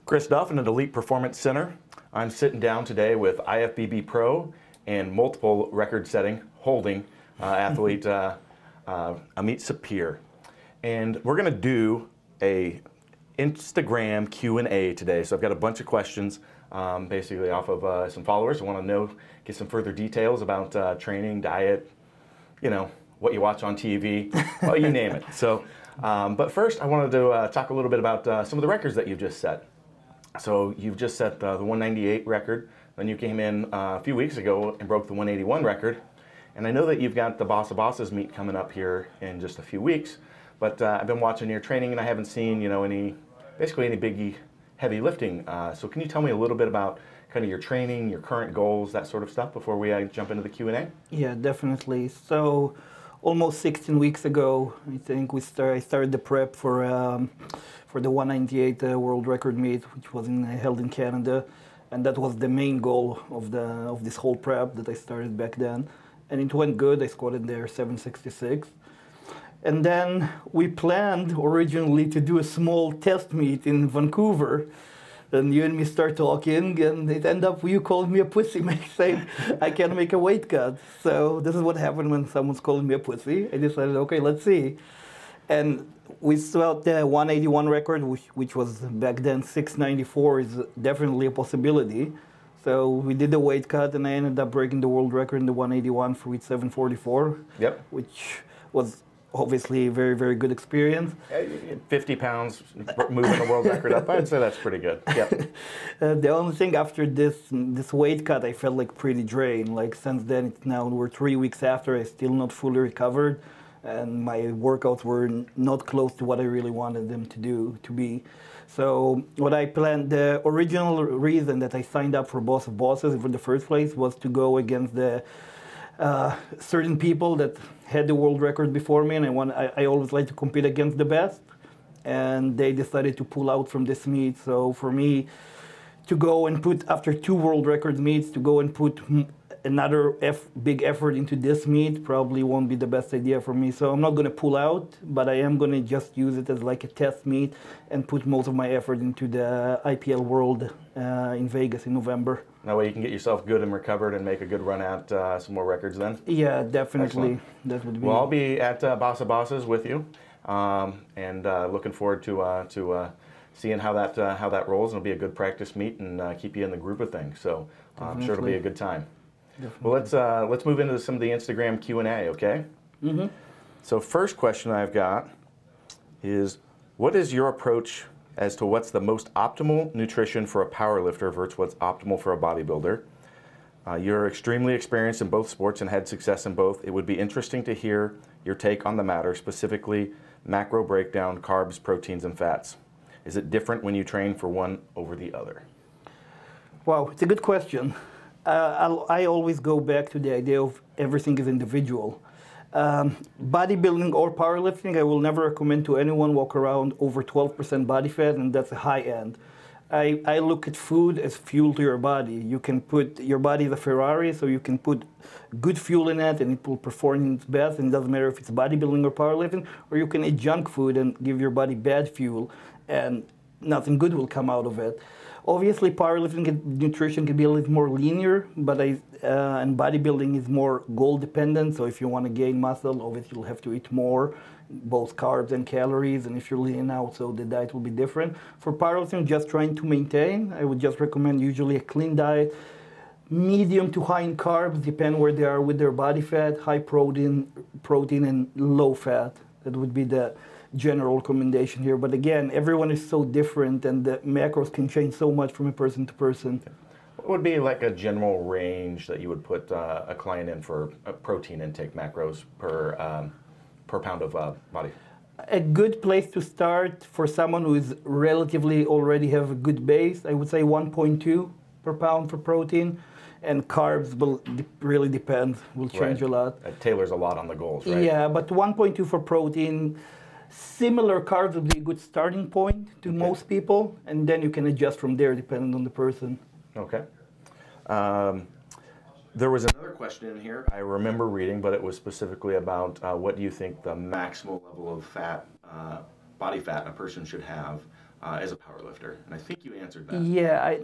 Chris Duffin at Elite Performance Center. I'm sitting down today with IFBB Pro and multiple record-setting holding athlete Amit Sapir. And we're going to do a Instagram Q&A today. So I've got a bunch of questions basically off of some followers who want to know, get some further details about training, diet, you know, what you watch on TV, well, you name it. So, but first I wanted to talk a little bit about some of the records that you've just set. So you've just set the 198 record, then you came in a few weeks ago and broke the 181 record. And I know that you've got the Boss of Bosses meet coming up here in just a few weeks, but I've been watching your training and I haven't seen, you know, basically any big heavy lifting. So can you tell me a little bit about kind of your training, your current goals, that sort of stuff before we jump into the Q&A? Yeah, definitely. So almost 16 weeks ago, I think I started the prep for the 198 world record meet, which was held in Canada, and that was the main goal of this whole prep that I started back then. And it went good. I squatted there 766. And then we planned originally to do a small test meet in Vancouver. And you and me start talking, and it ended up you called me a pussy, saying I can't make a weight cut. So this is what happened when someone's calling me a pussy. I decided, okay, let's see. And we saw the 181 record, which was back then 694, is definitely a possibility. So we did the weight cut, and I ended up breaking the world record in the 181 for with 744. Yep. Which was obviously a very, very good experience. 50 pounds moving the world record up, I'd say that's pretty good. Yep. The only thing after this weight cut, I felt like pretty drained. Like since then, it's now we're 3 weeks after, I still not fully recovered. And my workouts were not close to what I really wanted them to be. So what I planned, the original reason that I signed up for Boss of Bosses in the first place was to go against the certain people that had the world record before me, and I always like to compete against the best. And they decided to pull out from this meet. So for me to go and put, after 2 world record meets, to go and put another big effort into this meet probably won't be the best idea for me. So I'm not going to pull out, but I am going to just use it as like a test meet and put most of my effort into the IPL World in Vegas in November. That way you can get yourself good and recovered and make a good run at some more records then? Yeah, definitely. Excellent. That would be. Well, I'll be at Boss of Bosses with you, and looking forward to seeing how that rolls. It'll be a good practice meet and keep you in the group of things. So I'm sure it'll be a good time. Definitely. Well, let's move into some of the Instagram Q&A, okay? Mm-hmm. So first question I've got is, what is your approach as to what's the most optimal nutrition for a powerlifter versus what's optimal for a bodybuilder? You're extremely experienced in both sports and had success in both. It would be interesting to hear your take on the matter, specifically macro breakdown, carbs, proteins, and fats. Is it different when you train for one over the other? Wow, it's a good question. I always go back to the idea of everything is individual. Bodybuilding or powerlifting, I will never recommend to anyone walk around over 12% body fat, and that's a high end. I look at food as fuel to your body. You can put, your body is a Ferrari, so you can put good fuel in it and it will perform its best, and it doesn't matter if it's bodybuilding or powerlifting, or you can eat junk food and give your body bad fuel and nothing good will come out of it. Obviously, powerlifting and nutrition can be a little more linear, but and bodybuilding is more goal dependent. So if you want to gain muscle, obviously you'll have to eat more, both carbs and calories. And if you're lean out, so the diet will be different. For powerlifting, just trying to maintain, I would just recommend usually a clean diet, medium to high in carbs, depend where they are with their body fat, high protein and low fat. That would be the general recommendation here. But again, everyone is so different and the macros can change so much from a person to person. What would be like a general range that you would put a client in for a protein intake macros per pound of body? A good place to start for someone who is relatively already have a good base, I would say 1.2 per pound for protein. And carbs will really depend, will change a lot. It tailors a lot on the goals, right? Yeah, but 1.2 for protein. Similar carbs would be a good starting point to most people, and then you can adjust from there depending on the person. Okay. There was another question in here I remember reading, but it was specifically about what do you think the maximal level of fat body fat a person should have as a powerlifter? And I think you answered that. Yeah,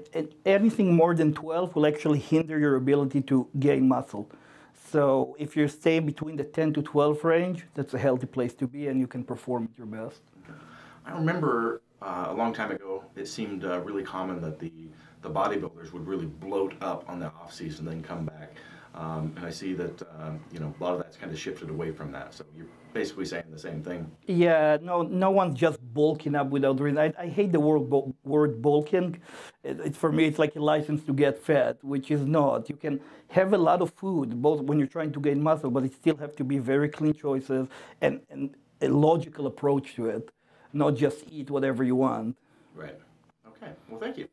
anything more than 12 will actually hinder your ability to gain muscle. So if you stay between the 10 to 12 range, that's a healthy place to be, and you can perform at your best. Okay. I remember a long time ago, it seemed really common that the bodybuilders would really bloat up on the off season, then come back. And I see that you know, a lot of that's kind of shifted away from that. So you're basically saying the same thing. Yeah, no one's just bulking up without reason. I hate the word bulking. For me, it's like a license to get fat, which is not. You can have a lot of food, both when you're trying to gain muscle, but it still have to be very clean choices and a logical approach to it, not just eat whatever you want. Right. Okay. Well, thank you.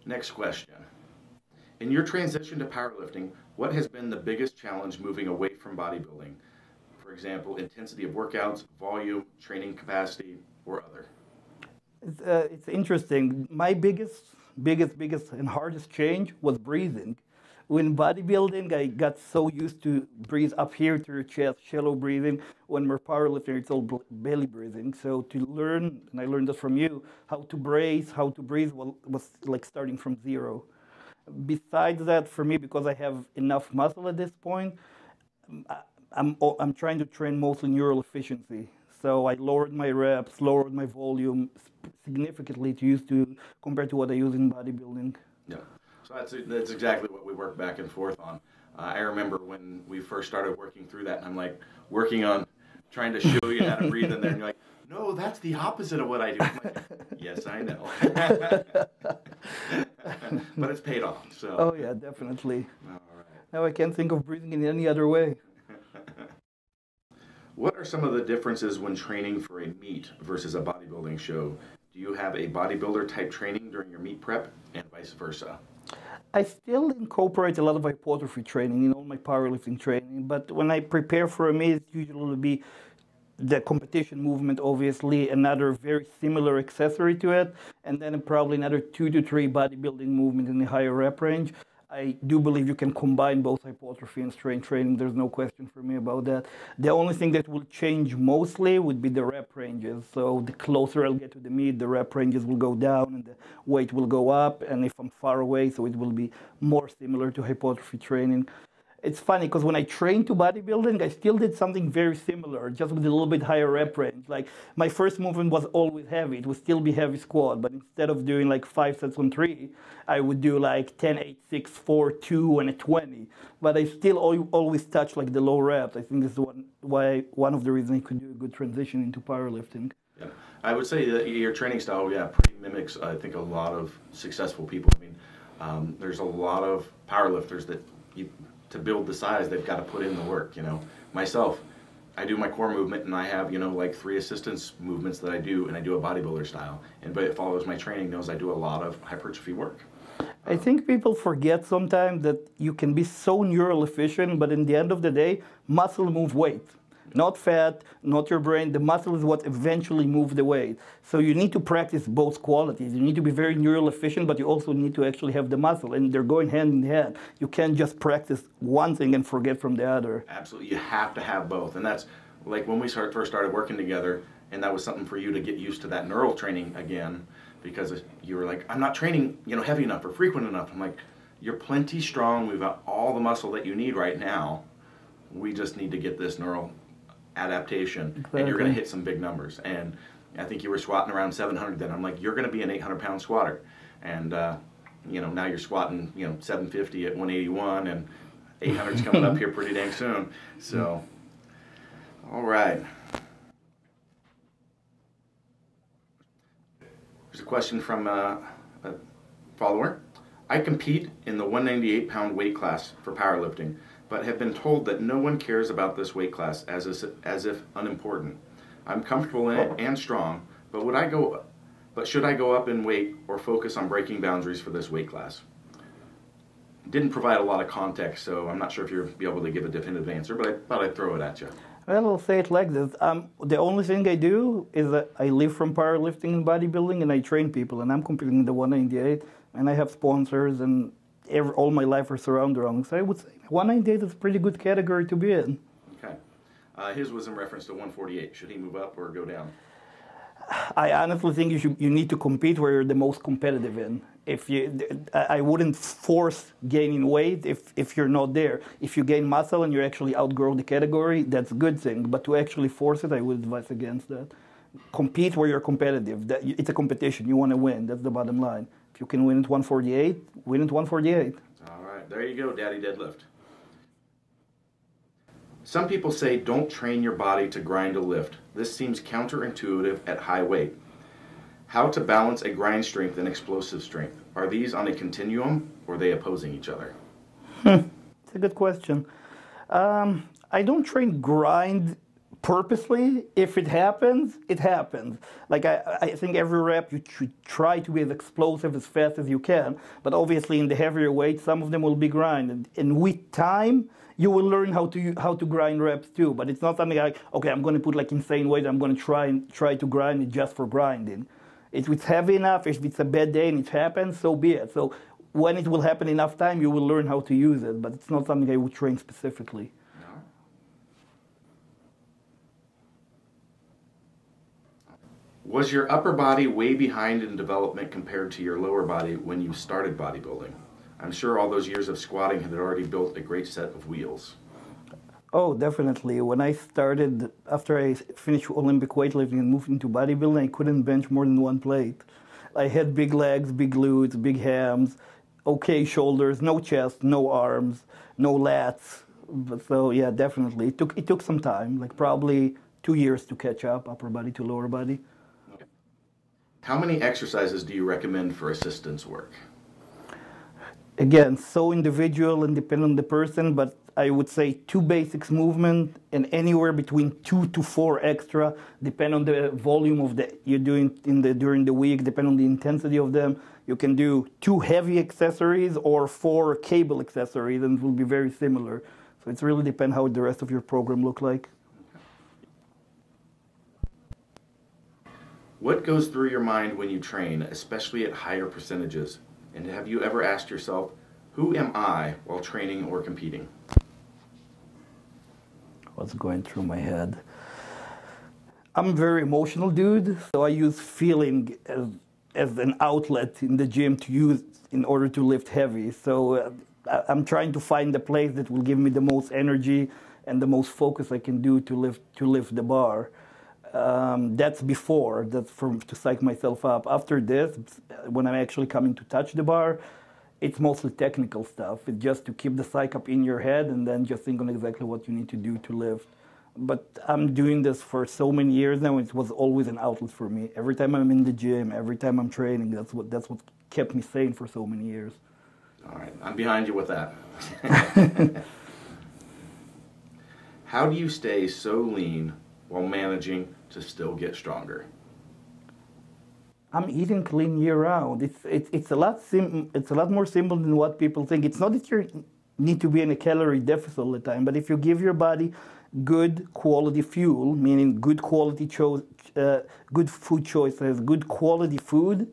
Next question. In your transition to powerlifting, what has been the biggest challenge moving away from bodybuilding? For example, intensity of workouts, volume, training capacity, or other? It's interesting. My biggest and hardest change was breathing. When bodybuilding, I got so used to breathe up here to your chest, shallow breathing. When we're powerlifting, it's all belly breathing. So to learn, and I learned that from you, how to brace, how to breathe was like starting from zero. Besides that, for me, because I have enough muscle at this point, I'm trying to train mostly neural efficiency. So I lowered my reps, lowered my volume significantly compared to what I use in bodybuilding. Yeah. So that's exactly what we work back and forth on. I remember when we first started working through that, and I'm like working on trying to show you how to breathe in there, and you're like, no, that's the opposite of what I do. I'm like, yes, I know. But it's paid off. So. Oh yeah, definitely. All right. Now I can't think of breathing in any other way. What are some of the differences when training for a meet versus a bodybuilding show? Do you have a bodybuilder type training during your meet prep and vice versa? I still incorporate a lot of hypertrophy training in all my powerlifting training, but when I prepare for a meet, it usually will be the competition movement, obviously, another very similar accessory to it, and then probably another 2 to 3 bodybuilding movement in the higher rep range. I do believe you can combine both hypertrophy and strength training. There's no question for me about that. The only thing that will change mostly would be the rep ranges. So the closer I'll get to the meet, the rep ranges will go down and the weight will go up. And if I'm far away, so it will be more similar to hypertrophy training. It's funny because when I trained to bodybuilding, I still did something very similar, just with a little bit higher rep range. Like my first movement was always heavy. It would still be heavy squat, but instead of doing like 5 sets on 3, I would do like 10, 8, 6, 4, 2, and a 20. But I still always touch like the low reps. I think this is one of the reasons I could do a good transition into powerlifting. Yeah, I would say that your training style, yeah, pretty mimics, I think, a lot of successful people. I mean, there's a lot of powerlifters that to build the size, they've got to put in the work, you know. Myself, I do my core movement and I have, you know, like 3 assistance movements that I do, and I do a bodybuilder style. But it follows my training knows I do a lot of hypertrophy work. I think people forget sometimes that you can be so neural efficient, but in the end of the day, muscle moves weight. Not fat, not your brain. The muscle is what eventually moves the weight. So you need to practice both qualities. You need to be very neural efficient, but you also need to actually have the muscle, and they're going hand in hand. You can't just practice one thing and forget from the other. Absolutely, you have to have both, and that's like when we first started working together, and that was something for you to get used to that neural training again, because you were like, I'm not training, you know, heavy enough or frequent enough. I'm like, you're plenty strong. We've got all the muscle that you need right now. We just need to get this neural adaptation, exactly. And you're going to hit some big numbers. And I think you were squatting around 700 then. I'm like, you're going to be an 800-pound squatter. And, you know, now you're squatting, you know, 750 at 181, and 800's coming up here pretty dang soon. So, all right. There's a question from a follower. I compete in the 198-pound weight class for powerlifting, but have been told that no one cares about this weight class as if unimportant. I'm comfortable in it and strong, but should I go up in weight or focus on breaking boundaries for this weight class? Didn't provide a lot of context, so I'm not sure if you'll be able to give a definitive answer, but I thought I'd throw it at you. Well, I'll say it like this. The only thing I do is that I live from powerlifting and bodybuilding, and I train people, and I'm competing in the 198, and I have sponsors, and all my life are surrounded around. So I would say 198 is a pretty good category to be in. Okay. His was in reference to 148. Should he move up or go down? I honestly think you need to compete where you're the most competitive in. I wouldn't force gaining weight if you're not there. If you gain muscle and you actually outgrow the category, that's a good thing. But to actually force it, I would advise against that. Compete where you're competitive. It's a competition. You want to win. That's the bottom line. If you can win at 148, win at 148. All right, there you go, Daddy Deadlift. Some people say don't train your body to grind a lift. This seems counterintuitive at high weight. How to balance a grind strength and explosive strength? Are these on a continuum or are they opposing each other? It's a good question. I don't train grind purposely. If it happens, it happens. Like I think every rep you should try to be as explosive as fast as you can. But obviously in the heavier weight, some of them will be grind. And with time, you will learn how to grind reps too. But it's not something like, okay, I'm going to put like insane weight. I'm going to try to grind it just for grinding. If it's heavy enough, if it's a bad day and it happens, so be it. So when it will happen enough time, you will learn how to use it. But it's not something I would train specifically. Was your upper body way behind in development compared to your lower body when you started bodybuilding? I'm sure all those years of squatting had already built a great set of wheels. Oh, definitely. When I started, after I finished Olympic weightlifting and moved into bodybuilding, I couldn't bench more than one plate. I had big legs, big glutes, big hams, okay shoulders, no chest, no arms, no lats. So yeah, definitely. It took some time, like probably 2 years to catch up, upper body to lower body. How many exercises do you recommend for assistance work? Again, so individual and depend on the person, but I would say 2 basics movement and anywhere between 2 to 4 extra, depend on the volume of the you're doing during the week, depend on the intensity of them. You can do 2 heavy accessories or 4 cable accessories, and it will be very similar. So it's really depend how the rest of your program look like. What goes through your mind when you train, especially at higher percentages? And have you ever asked yourself, who am I while training or competing? What's going through my head? I'm a very emotional dude, so I use feeling as an outlet in the gym to use in order to lift heavy. So I'm trying to find the place that will give me the most energy and the most focus I can do to lift the bar. That's before, to psych myself up. After this, when I'm actually coming to touch the bar, it's mostly technical stuff. It's just to keep the psych up in your head and then just think on exactly what you need to do to lift. But I'm doing this for so many years now, it was always an outlet for me. Every time I'm in the gym, every time I'm training, that's what kept me sane for so many years. All right, I'm behind you with that. How do you stay so lean while managing to still get stronger? I'm eating clean year-round. It's a lot more simple than what people think. It's not that you need to be in a calorie deficit all the time, but if you give your body good quality fuel, meaning good quality good food choices, good quality food,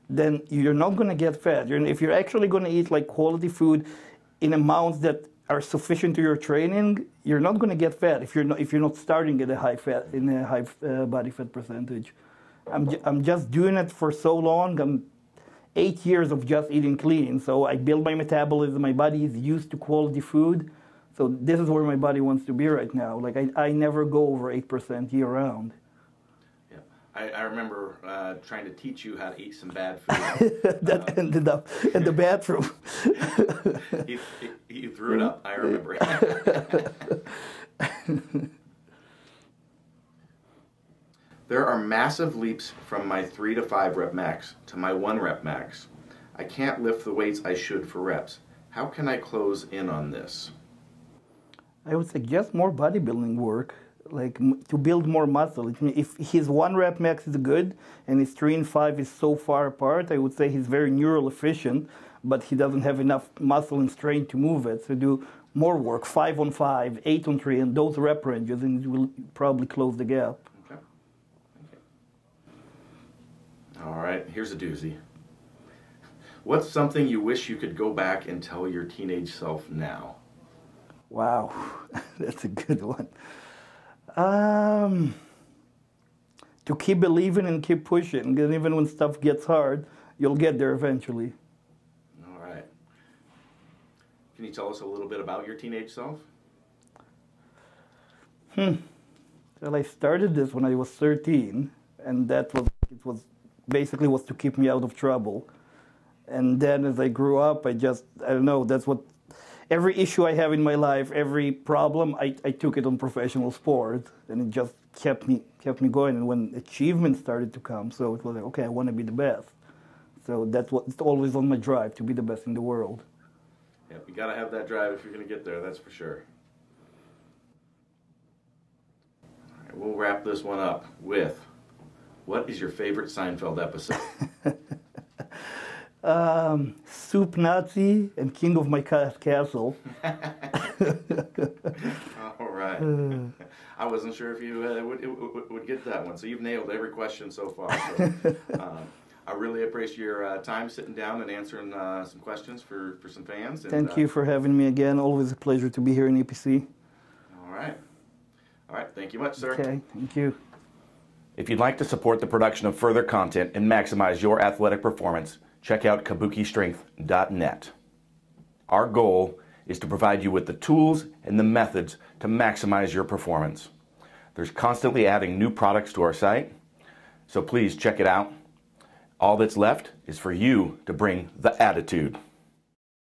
then you're not going to get fat. If you're actually going to eat like quality food in amounts that are sufficient to your training, you're not going to get fat if you're not starting at a high body fat percentage. I'm just doing it for so long. I'm 8 years of just eating clean. So I build my metabolism. My body is used to quality food. So this is where my body wants to be right now. Like I never go over 8% year round. Yeah, I remember trying to teach you how to eat some bad food. That ended up in the bathroom. You threw it up. I remember. There are massive leaps from my 3 to 5 rep max to my 1 rep max. I can't lift the weights I should for reps. How can I close in on this? I would suggest more bodybuilding work, like to build more muscle. If his 1 rep max is good and his 3 and 5 is so far apart, I would say he's very neural efficient, but he doesn't have enough muscle and strength to move it. So do more work, 5 on 5, 8 on 3, and those rep ranges, and it will probably close the gap. All right, here's a doozy. What's something you wish you could go back and tell your teenage self now? Wow, that's a good one. To keep believing and keep pushing, and even when stuff gets hard, you'll get there eventually. All right. Can you tell us a little bit about your teenage self? Well, I started this when I was 13, and it was basically was to keep me out of trouble. And then as I grew up, I don't know, that's what, every issue I have in my life, every problem, I took it on professional sport, and it just kept me going. And when achievement started to come, so it was like, okay, I want to be the best. So that's what, it's always on my drive, to be the best in the world. Yep, you got to have that drive if you're going to get there, that's for sure. All right, we'll wrap this one up with, what is your favorite Seinfeld episode? Soup Nazi and King of My Castle. All right. I wasn't sure if you would get that one, so you've nailed every question so far. So, I really appreciate your time sitting down and answering some questions for some fans. And, Thank you for having me again. Always a pleasure to be here in EPC. All right. All right. Thank you much, sir. Okay. Thank you. If you'd like to support the production of further content and maximize your athletic performance, check out kabukistrength.net. Our goal is to provide you with the tools and the methods to maximize your performance. There's constantly adding new products to our site, so please check it out. All that's left is for you to bring the attitude.